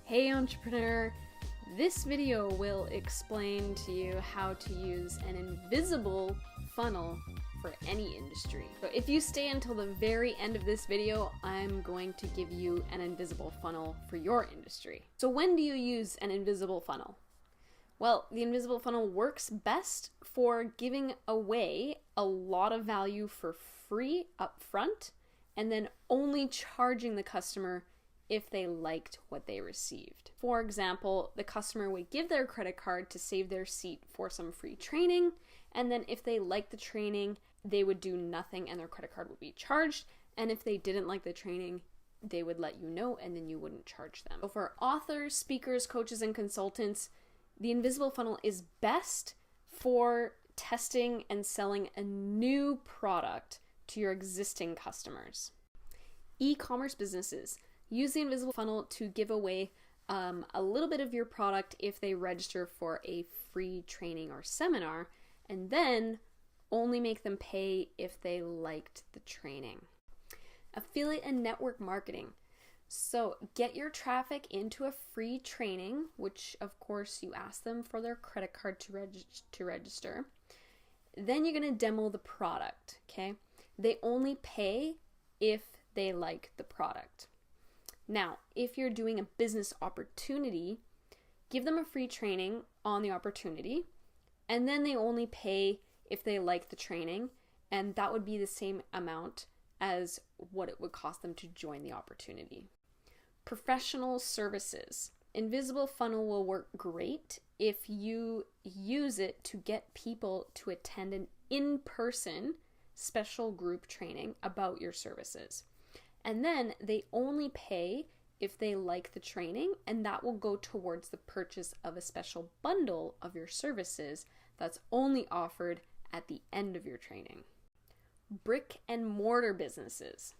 Hey entrepreneur, this video will explain to you how to use an invisible funnel for any industry. So if you stay until the very end of this video, I'm going to give you an invisible funnel for your industry. So when do you use an invisible funnel? Well, the invisible funnel works best for giving away a lot of value for free up front and then only charging the customer if they liked what they received. For example, the customer would give their credit card to save their seat for some free training, and then if they liked the training, they would do nothing and their credit card would be charged, and if they didn't like the training, they would let you know and then you wouldn't charge them. So for authors, speakers, coaches, and consultants, the invisible funnel is best for testing and selling a new product to your existing customers. E-commerce businesses use the invisible funnel to give away a little bit of your product if they register for a free training or seminar, and then only make them pay if they liked the training. Affiliate and network marketing. So get your traffic into a free training, which of course you ask them for their credit card to register. Then you're going to demo the product, okay? They only pay if they like the product. Now, if you're doing a business opportunity, give them a free training on the opportunity, and then they only pay if they like the training, and that would be the same amount as what it would cost them to join the opportunity. Professional services. Invisible funnel will work great if you use it to get people to attend an in-person special group training about your services. And then they only pay if they like the training, and that will go towards the purchase of a special bundle of your services that's only offered at the end of your training. Brick and mortar businesses.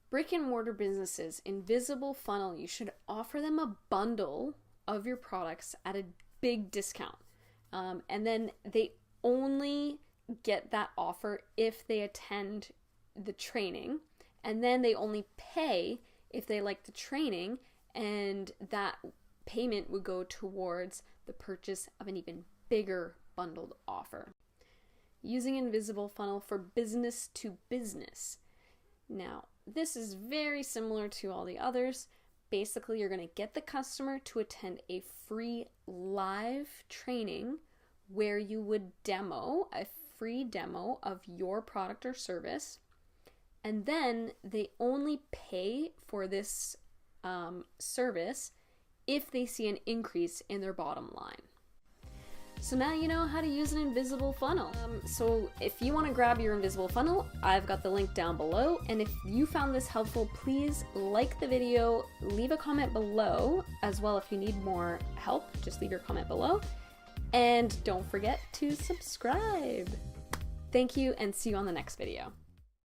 Brick and mortar businesses, invisible funnel, you should offer them a bundle of your products at a big discount. And then they only get that offer if they attend the training. And then they only pay if they like the training, and that payment would go towards the purchase of an even bigger bundled offer. Using invisible funnel for business to business. Now, this is very similar to all the others. Basically, you're going to get the customer to attend a free live training where you would demo a free demo of your product or service. And then they only pay for this service if they see an increase in their bottom line. So now you know how to use an invisible funnel. So if you want to grab your invisible funnel, I've got the link down below. And if you found this helpful, please like the video, leave a comment below. As well, if you need more help, just leave your comment below. And don't forget to subscribe. Thank you, and see you on the next video.